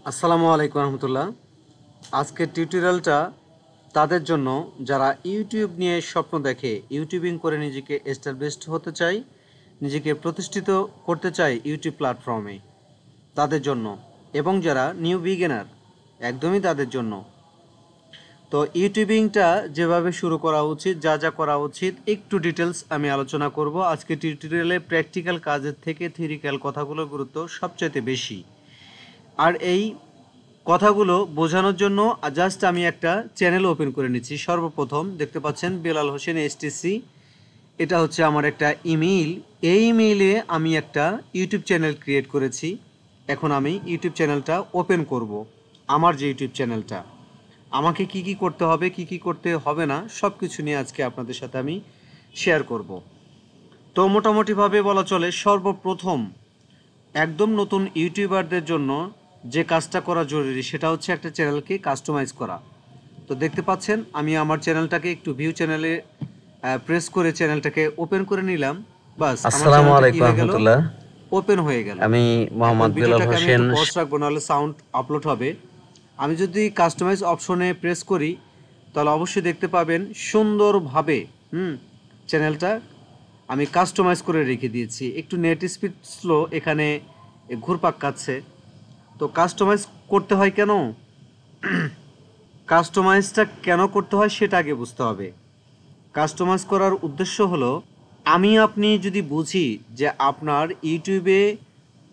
আসসালামু আলাইকুম রহমতুল্লাহ। আজকের টিউটোরিয়ালটা তাদের জন্য যারা ইউটিউব নিয়ে স্বপ্ন দেখে, ইউটিউবিং করে নিজেকে এস্টাবলিশড হতে চায়, নিজেকে প্রতিষ্ঠিত করতে চায় ইউটিউব প্ল্যাটফর্মে, তাদের জন্য, এবং যারা নিউ বিগিনার একদমই তাদের জন্য। তো ইউটিউবিংটা যেভাবে শুরু করা উচিত, যা যা করা উচিত, একটু ডিটেলস আমি আলোচনা করব। আজকে টিউটোরিয়ালে প্র্যাকটিক্যাল কাজের থেকে থিওরিক্যাল কথাগুলোর গুরুত্ব সবচাইতে বেশি। আর এই কথাগুলো বোঝানোর জন্য জাস্ট আমি একটা চ্যানেল ওপেন করে নিচ্ছি। সর্বপ্রথম দেখতে পাচ্ছেন বেলাল হোসেন এসটিসি, এটা হচ্ছে আমার একটা ইমেইল। এই ইমেইলে আমি একটা ইউটিউব চ্যানেল ক্রিয়েট করেছি। এখন আমি ইউটিউব চ্যানেলটা ওপেন করব। আমার যে ইউটিউব চ্যানেলটা, আমাকে কি কি করতে হবে, কি কি করতে হবে না, সব কিছু নিয়ে আজকে আপনাদের সাথে আমি শেয়ার করব। তো মোটামুটিভাবে বলা চলে, সর্বপ্রথম একদম নতুন ইউটিউবারদের জন্য যে কাজটা করা জরুরি সেটা হচ্ছে একটা চ্যানেলকে কাস্টমাইজ করা। তো দেখতে পাচ্ছেন আমি আমার চ্যানেলটাকে একটু ভিউ চ্যানেলে প্রেস করে চ্যানেলটাকে ওপেন করে নিলাম। বাস আমার আসসালামু চ্যানেলটা কি আলাইকুম হয়ে গেল, রহমতুল্লাহ। ওপেন হয়ে গেল। আমি এখন মোহাম্মদ বেলাল ভিডিওটাকে আমি হোসেন। একটু পজ রাখবো, নাহলে সাউন্ড আপলোড হবে। আমি যদি কাস্টমাইজ অপশনে প্রেস করি তাহলে অবশ্যই দেখতে পাবেন সুন্দরভাবে চ্যানেলটা আমি কাস্টমাইজ করে রেখে দিয়েছি। একটু নেট স্পিড স্লো, এখানে ঘুরপাক খাচ্ছে। তো কাস্টমাইজ করতে হয় কেন, কাস্টমাইজটা কেন করতে হয় সেটা আগে বুঝতে হবে। কাস্টমাইজ করার উদ্দেশ্য হলো, আমি আপনি যদি বুঝি যে আপনার ইউটিউবে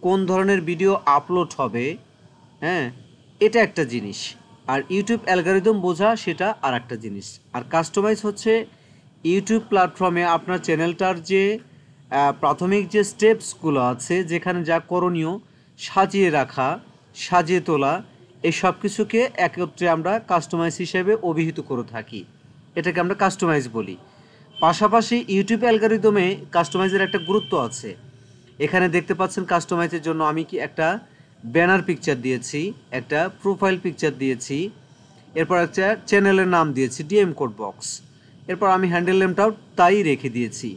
কোন ধরনের ভিডিও আপলোড হবে, হ্যাঁ, এটা একটা জিনিস। আর ইউটিউব অ্যালগরিদম বোঝা সেটা আর একটা জিনিস। আর কাস্টমাইজ হচ্ছে ইউটিউব প্ল্যাটফর্মে আপনার চ্যানেলটার যে প্রাথমিক যে স্টেপসগুলো আছে, যেখানে যা করণীয়, সাজিয়ে রাখা, সাজিয়ে তোলা, এই সব কিছুকে একত্রে আমরা কাস্টমাইজ হিসেবে অভিহিত করে থাকি। এটাকে আমরা কাস্টমাইজ বলি। পাশাপাশি ইউটিউব অ্যালগরিদমে কাস্টমাইজের একটা গুরুত্ব আছে। এখানে দেখতে পাচ্ছেন কাস্টমাইজের জন্য আমি কি একটা ব্যানার পিকচার দিয়েছি, একটা প্রোফাইল পিকচার দিয়েছি, এরপর একটা চ্যানেলের নাম দিয়েছি ডিএম কোড বক্স, এরপর আমি হ্যান্ডেল নেমটাও তাই রেখে দিয়েছি।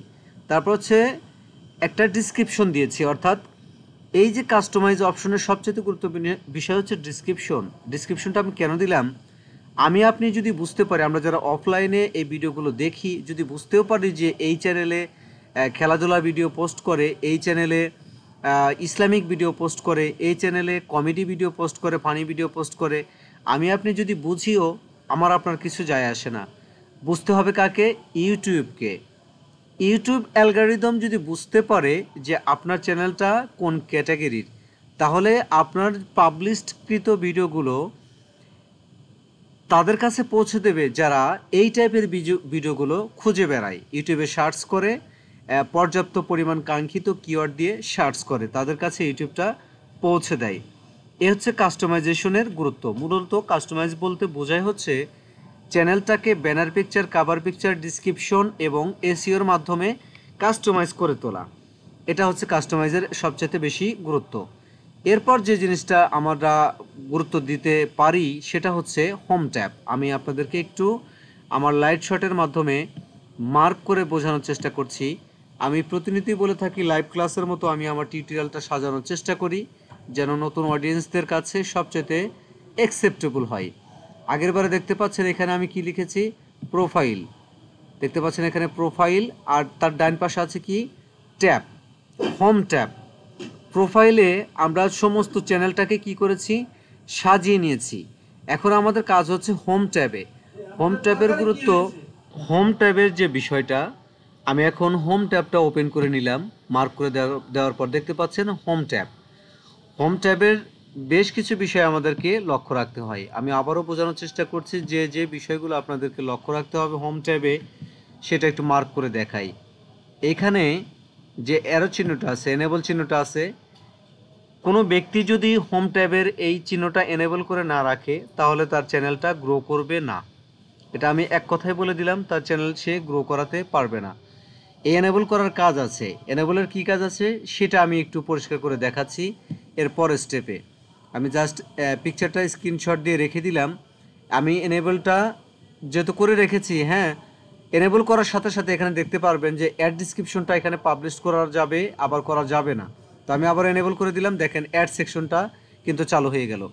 তারপর হচ্ছে একটা ডিসক্রিপশন দিয়েছি। অর্থাৎ এই যে কাস্টমাইজ অপশনের সবচেয়ে গুরুত্বপূর্ণ বিষয় হচ্ছে ডিসক্রিপশন। ডিসক্রিপশনটা আমি কেন দিলাম, আমি আপনি যদি বুঝতে পারি, আমরা যারা অফলাইনে এই ভিডিওগুলো দেখি, যদি বুঝতেও পারি যে এই চ্যানেলে খেলাধুলা ভিডিও পোস্ট করে, এই চ্যানেলে ইসলামিক ভিডিও পোস্ট করে, এই চ্যানেলে কমেডি ভিডিও পোস্ট করে, ফানি ভিডিও পোস্ট করে, আমি আপনি যদি বুঝিও, আমার আপনার কিছু যায় আসে না। বুঝতে হবে কাকে, ইউটিউবকে। ইউটিউব অ্যালগরিদম যদি বুঝতে পারে যে আপনার চ্যানেলটা কোন ক্যাটাগরির, তাহলে আপনার পাবলিশকৃত ভিডিওগুলো তাদের কাছে পৌঁছে দেবে যারা এই টাইপের ভিডিওগুলো খুঁজে বেড়ায়, ইউটিউবে সার্চ করে, পর্যাপ্ত পরিমাণ কাঙ্ক্ষিত কিওয়ার্ড দিয়ে সার্চ করে, তাদের কাছে ইউটিউবটা পৌঁছে দেয়। এ হচ্ছে কাস্টমাইজেশনের গুরুত্ব। মূলত কাস্টমাইজ বলতে বোঝায় হচ্ছে চ্যানেলটাকে banner picture, cover picture, description এবং এসইওর মাধ্যমে কাস্টমাইজ করে তোলা। এটা হচ্ছে কাস্টমাইজের সবচেয়ে বেশি গুরুত্ব। এরপর যে জিনিসটা আমরা গুরুত্ব দিতে পারি সেটা হচ্ছে হোম ট্যাব। আমি আপনাদেরকে একটু আমার লাইট শটের মাধ্যমে মার্ক করে বোঝানোর চেষ্টা করছি। আমি প্রতিনিধি বলে থাকি, লাইভ ক্লাসের মতো আমি আমার টিউটোরিয়ালটা সাজানোর চেষ্টা করি যেন নতুন অডিয়েন্সদের কাছে সবচেয়ে অ্যাকসেপ্টেবল হয়। আগের বারে দেখতে পাচ্ছেন এখানে আমি কি লিখেছি, প্রোফাইল। দেখতে পাচ্ছেন এখানে প্রোফাইল, আর তার ডান পাশে আছে কি, ট্যাব, হোম ট্যাব। প্রোফাইলে আমরা সমস্ত চ্যানেলটাকে কি করেছি, সাজিয়ে নিয়েছি। এখন আমাদের কাজ হচ্ছে হোম ট্যাবে। হোম ট্যাবের গুরুত্ব, হোম ট্যাবের যে বিষয়টা, আমি এখন হোম ট্যাবটা ওপেন করে নিলাম। মার্ক করে দেওয়ার পর দেখতে পাচ্ছেন হোম ট্যাব। হোম ট্যাবের বেশ কিছু বিষয় আমাদেরকে লক্ষ্য রাখতে হয়। আমি আবারও বোঝানোর চেষ্টা করছি যে যে বিষয়গুলো আপনাদেরকে লক্ষ্য রাখতে হবে হোম ট্যাবে, সেটা একটু মার্ক করে দেখাই। এখানে যে অ্যারো চিহ্নটা আছে, এনেবল চিহ্নটা আছে, কোনো ব্যক্তি যদি হোম ট্যাবের এই চিহ্নটা এনেবল করে না রাখে তাহলে তার চ্যানেলটা গ্রো করবে না। এটা আমি এক কথায় বলে দিলাম, তার চ্যানেল সে গ্রো করাতে পারবে না। এই এনেবল করার কাজ আছে, এনেবলের কী কাজ আছে সেটা আমি একটু পরিষ্কার করে দেখাচ্ছি এর পরের স্টেপে। আমি জাস্ট পিকচারটা স্ক্রিনশট দিয়ে রেখে দিলাম। আমি এনেবলটা যেহেতু করে রেখেছি, হ্যাঁ, এনেবল করার সাথে সাথে এখানে দেখতে পারবেন যে অ্যাড ডিসক্রিপশনটা এখানে পাবলিশ করা যাবে, আবার করা যাবে না। তো আমি আবার এনেবল করে দিলাম, দেখেন অ্যাড সেকশনটা কিন্তু চালু হয়ে গেল।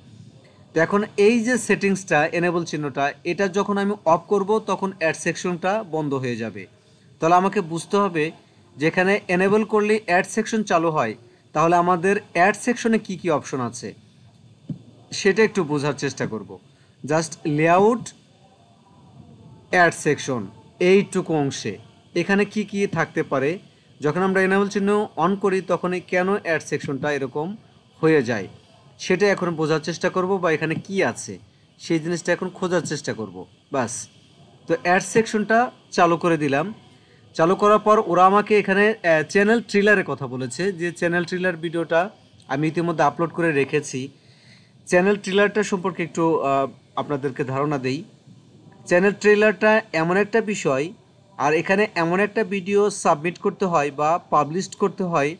তো এখন এই যে সেটিংসটা এনেবল চিহ্নটা, এটা যখন আমি অফ করব তখন অ্যাড সেকশনটা বন্ধ হয়ে যাবে। তাহলে আমাকে বুঝতে হবে যেখানে এনেবল করলে অ্যাড সেকশন চালু হয়, তাহলে আমাদের অ্যাড সেকশনে কি কি অপশন আছে সেটা একটু বোঝার চেষ্টা করব। জাস্ট লেআউট অ্যাড সেকশন এইটুকু অংশে এখানে কি কি থাকতে পারে, যখন আমরা এনেবল চিহ্ন অন করি তখনই কেন অ্যাড সেকশনটা এরকম হয়ে যায় সেটা এখন বোঝার চেষ্টা করব, বা এখানে কি আছে সেই জিনিসটা এখন খোঁজার চেষ্টা করব। বাস, তো অ্যাড সেকশনটা চালু করে দিলাম। চালু করার পর ওরা আমাকে এখানে চ্যানেল ট্রিলারের কথা বলেছে, যে চ্যানেল ট্রিলার ভিডিওটা আমি ইতিমধ্যে আপলোড করে রেখেছি। চ্যানেল ট্রিলারটা সম্পর্কে একটু আপনাদেরকে ধারণা দেই। চ্যানেল ট্রেলারটা এমন একটা বিষয়, আর এখানে এমন একটা ভিডিও সাবমিট করতে হয় বা পাবলিশ করতে হয়,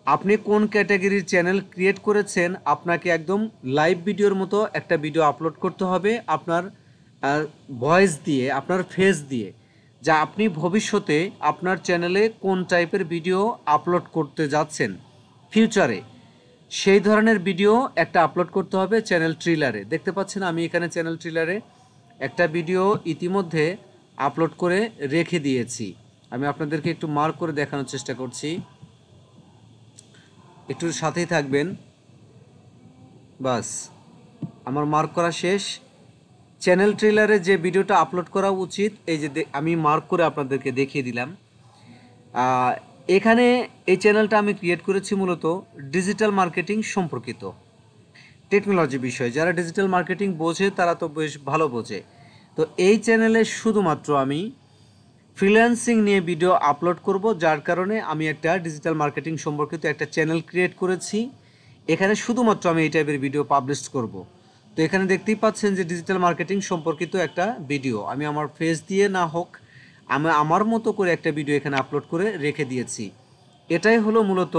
আপনি কোন ক্যাটাগরির চ্যানেল ক্রিয়েট করেছেন আপনাকে একদম লাইভ ভিডিওর মতো একটা ভিডিও আপলোড করতে হবে আপনার ভয়েস দিয়ে, আপনার ফেস দিয়ে, যা আপনি ভবিষ্যতে আপনার চ্যানেলে কোন টাইপের ভিডিও আপলোড করতে যাচ্ছেন ফিউচারে, সেই ধরনের ভিডিও একটা আপলোড করতে হবে চ্যানেল ট্রিলারে। দেখতে পাচ্ছেন আমি এখানে চ্যানেল ট্রিলারে একটা ভিডিও ইতিমধ্যে আপলোড করে রেখে দিয়েছি। আমি আপনাদেরকে একটু মার্ক করে দেখানোর চেষ্টা করছি, একটু সাথেই থাকবেন। বাস, আমার মার্ক করা শেষ। চ্যানেল ট্রেলারে যে ভিডিওটা আপলোড করা উচিত, এই যে আমি মার্ক করে আপনাদেরকে দেখিয়ে দিলাম। এখানে এই চ্যানেলটা আমি ক্রিয়েট করেছি মূলত ডিজিটাল মার্কেটিং সম্পর্কিত টেকনোলজি বিষয়। যারা ডিজিটাল মার্কেটিং বোঝে তারা তো বেশ ভালো বোঝে। তো এই চ্যানেলে শুধুমাত্র আমি ফ্রিল্যান্সিং নিয়ে ভিডিও আপলোড করব, যার কারণে আমি একটা ডিজিটাল মার্কেটিং সম্পর্কিত একটা চ্যানেল ক্রিয়েট করেছি। এখানে শুধুমাত্র আমি এই টাইপের ভিডিও পাবলিশ করব। তো এখানে দেখতেই পাচ্ছেন যে ডিজিটাল মার্কেটিং সম্পর্কিত একটা ভিডিও আমি আমার ফেস দিয়ে না হোক আমি আমার মতো করে একটা ভিডিও এখানে আপলোড করে রেখে দিয়েছি। এটাই হলো মূলত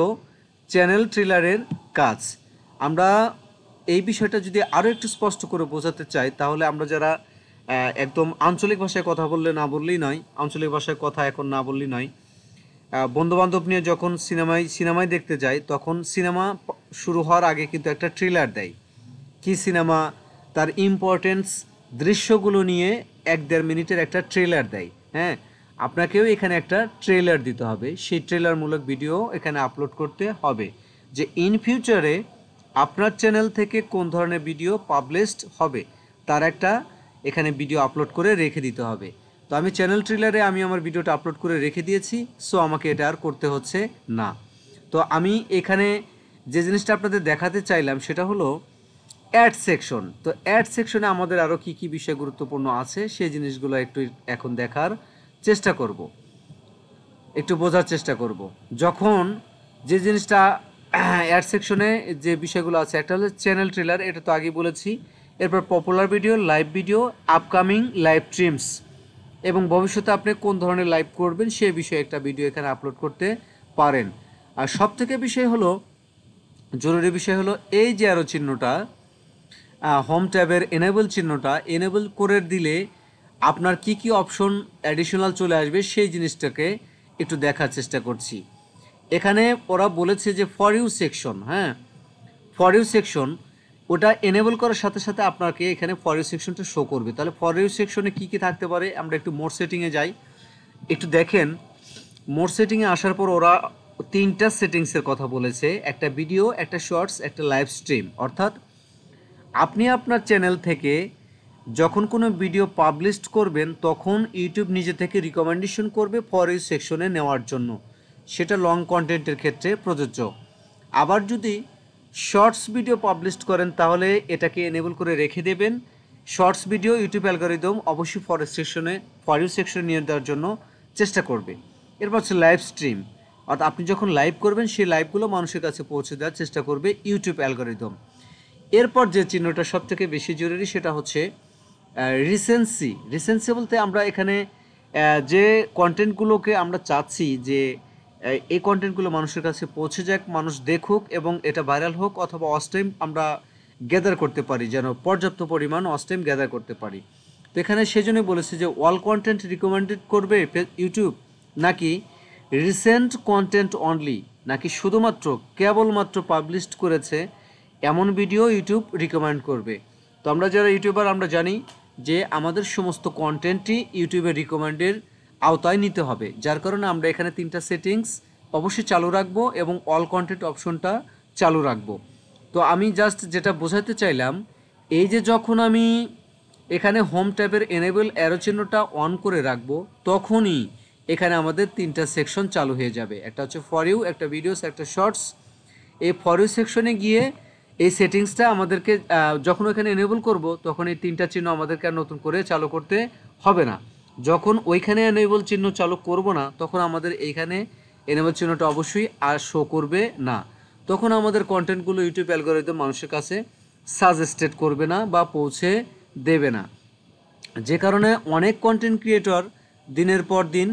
চ্যানেল ট্রেলারের কাজ। আমরা এই বিষয়টা যদি আরও একটু স্পষ্ট করে বোঝাতে চাই, তাহলে আমরা যারা একদম আঞ্চলিক ভাষায় কথা না বললেই নয়, আঞ্চলিক ভাষায় কথা এখন না বললেই নয়, বন্ধুবান্ধব নিয়ে যখন সিনেমায় দেখতে যাই, তখন সিনেমা শুরু হওয়ার আগে কিন্তু একটা ট্রেলার দেয়। কি সিনেমা, তার ইম্পর্টেন্স, দৃশ্যগুলো নিয়ে 1-1.5 মিনিটের একটা ট্রেলার দেয়। হ্যাঁ, আপনাকেও এখানে একটা ট্রেলার দিতে হবে, সেই ট্রেলারমূলক ভিডিও এখানে আপলোড করতে হবে, যে ইন ফিউচারে আপনার চ্যানেল থেকে কোন ধরনের ভিডিও পাবলিশড হবে তার একটা এখানে ভিডিও আপলোড করে রেখে দিতে হবে। তো আমি চ্যানেল ট্রেলারে আমি আমার ভিডিওটা আপলোড করে রেখে দিয়েছি, সো আমাকে এটা আর করতে হচ্ছে না। তো আমি এখানে যে জিনিসটা আপনাদের দেখাতে চাইলাম সেটা হলো অ্যাড সেকশন। তো অ্যাড সেকশনে আমাদের আরও কী কী বিষয় গুরুত্বপূর্ণ আছে সেই জিনিসগুলো একটু এখন দেখার চেষ্টা করব, একটু বোঝার চেষ্টা করব। যখন যে জিনিসটা অ্যাড সেকশনে যে বিষয়গুলো আছে, একটা হলো চ্যানেল ট্রেলার, এটা তো আগেই বলেছি। এরপর popular video, live video, upcoming live streams, এবং ভবিষ্যতে আপনি কোন ধরনের লাইভ করবেন সে বিষয়ে একটা ভিডিও এখানে আপলোড করতে পারেন। আর সবথেকে জরুরি বিষয় হলো এই যে আরও চিহ্নটা, হোম ট্যাবের এনেবল চিহ্নটা এনেবল করে দিলে আপনার কি কি অপশন অ্যাডিশনাল চলে আসবে সেই জিনিসটাকে একটু দেখার চেষ্টা করছি। এখানে ওরা বলেছে যে ফর ইউ সেকশন, হ্যাঁ, ফর ইউ সেকশন, ওটা এনেবল করার সাথে সাথে আপনাকে এখানে ফর ইউ সেকশনটা শো করবে। তাহলে ফর ইউ সেকশনে কী কী থাকতে পারে, আমরা একটু মোড সেটিংয়ে যাই, একটু দেখেন। মোড সেটিংয়ে আসার পর ওরা 3টা সেটিংসের কথা বলেছে, একটা ভিডিও, একটা শর্টস, একটা লাইভ স্ট্রিম। অর্থাৎ আপনি আপনার চ্যানেল থেকে যখন কোনো ভিডিও পাবলিশ করবেন তখন ইউটিউব নিজে থেকে রিকমেন্ডেশন করবে ফর ইউ সেকশনে নেওয়ার জন্য, সেটা লং কন্টেন্টের ক্ষেত্রে প্রযোজ্য। আবার যদি শর্টস ভিডিও পাবলিশ করেন তাহলে এটাকে এনেবল করে রেখে দেবেন। শর্টস ভিডিও ইউটিউব অ্যালগরিদম অবশ্যই ফর ইউ সেকশনে নিয়ে দেওয়ার জন্য চেষ্টা করবে। এরপর হচ্ছে লাইভ স্ট্রিম, অর্থাৎ আপনি যখন লাইভ করবেন সেই লাইভগুলো মানুষের কাছে পৌঁছে দেওয়ার চেষ্টা করবে ইউটিউব অ্যালগরিদম। এরপর যে চিহ্নটা সবথেকে বেশি জরুরি সেটা হচ্ছে রিসেন্সি বলতে আমরা এখানে যে কন্টেন্টগুলোকে আমরা চাচ্ছি যে এই কন্টেন্টগুলো মানুষের কাছে পৌঁছে যাক, মানুষ দেখুক এবং এটা ভাইরাল হোক, অথবা ওয়াচ টাইম আমরা গ্যাদার করতে পারি, যেন পর্যাপ্ত পরিমাণ ওয়াচ টাইম গ্যাদার করতে পারি। তো এখানে সেজন্য বলেছে যে অল কন্টেন্ট রিকমেন্ডেড করবে ইউটিউব, নাকি রিসেন্ট কন্টেন্ট অনলি, নাকি শুধুমাত্র কেবলমাত্র পাবলিশ করেছে এমন ভিডিও ইউটিউব রিকমেন্ড করবে। তো আমরা যারা ইউটিউবার আমরা জানি যে আমাদের সমস্ত কন্টেন্টই ইউটিউবের রিকমেন্ডের আওতায় নিতে হবে, যার কারণে আমরা এখানে 3টা সেটিংস অবশ্যই চালু রাখবো এবং অল কন্টেন্ট অপশনটা চালু রাখবো। তো আমি জাস্ট যেটা বোঝাতে চাইলাম, এই যে যখন আমি এখানে হোম ট্যাবের এনেবল অ্যারো চিহ্নটা অন করে রাখবো, তখনই এখানে আমাদের 3টা সেকশন চালু হয়ে যাবে। একটা হচ্ছে ফর ইউ, একটা ভিডিওস, একটা শর্টস। এই ফর ইউ সেকশনে গিয়ে এই সেটিংসটা আমাদেরকে যখন ওইখানে এনেবল করব, তখন এই 3টা চিহ্ন আমাদেরকে আর নতুন করে চালু করতে হবে না। যখন ওইখানে এনেবল চিহ্ন চালু করব না, তখন আমাদের এইখানে এনেবল চিহ্নটা অবশ্যই আর শো করবে না। তখন আমাদের কন্টেন্টগুলো ইউটিউব অ্যালগরিদম মানুষের কাছে সাজেস্টেড করবে না বা পৌঁছে দেবে না, যে কারণে অনেক কন্টেন্ট ক্রিয়েটর দিনের পর দিন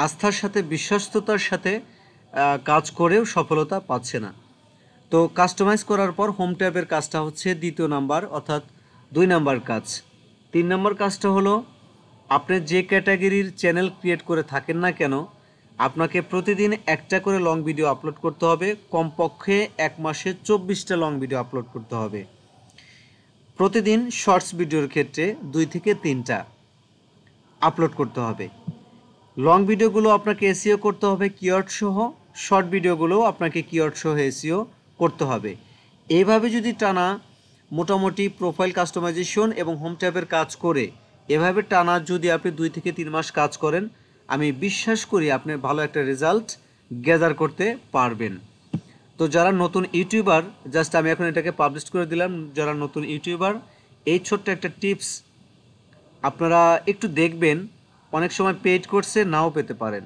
আস্থার সাথে বিশ্বস্ততার সাথে কাজ করেও সফলতা পাচ্ছে না। তো কাস্টমাইজ করার পর হোম ট্যাবের কাজটা হচ্ছে দ্বিতীয় নাম্বার, অর্থাৎ 2 নাম্বার কাজ। 3 নাম্বার কাজটা হলো, আপনি যে ক্যাটাগরির চ্যানেল ক্রিয়েট করে থাকেন না কেন, আপনাকে প্রতিদিন একটা করে লং ভিডিও আপলোড করতে হবে। কমপক্ষে 1 মাসে 24টা লং ভিডিও আপলোড করতে হবে। প্রতিদিন শর্টস ভিডিওর ক্ষেত্রে 2 থেকে 3টা আপলোড করতে হবে। লং ভিডিওগুলো আপনাকে এসইও করতে হবে কিওয়ার্ড সহ, শর্ট ভিডিওগুলোও আপনাকে কিওয়ার্ড সহ এসইও করতে হবে। এইভাবে যদি টানা মোটামুটি প্রোফাইল কাস্টমাইজেশন এবং হোম ট্যাবের কাজ করে এভাবে টানা যদি আপনি 2 থেকে 3 মাস কাজ করেন, আমি বিশ্বাস করি আপনি ভালো একটা রেজাল্ট গ্যাদার করতে পারবেন। তো যারা নতুন ইউটিউবার, জাস্ট আমি এখন এটাকে পাবলিশ করে দিলাম, যারা নতুন ইউটিউবার, এই ছোট্ট একটা টিপস আপনারা একটু দেখবেন। অনেক সময় পেইড কোর্সে নাও পেতে পারেন,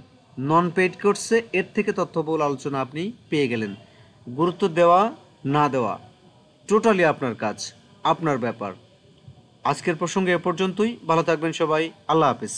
নন পেইড কোর্সে এর থেকে তথ্যবহুল আলোচনা আপনি পেয়ে গেলেন। গুরুত্ব দেওয়া না দেওয়া টোটালি আপনার কাজ, আপনার ব্যাপার। আজকের প্রসঙ্গে এ পর্যন্তই। ভালো থাকবেন সবাই। আল্লাহ হাফেজ।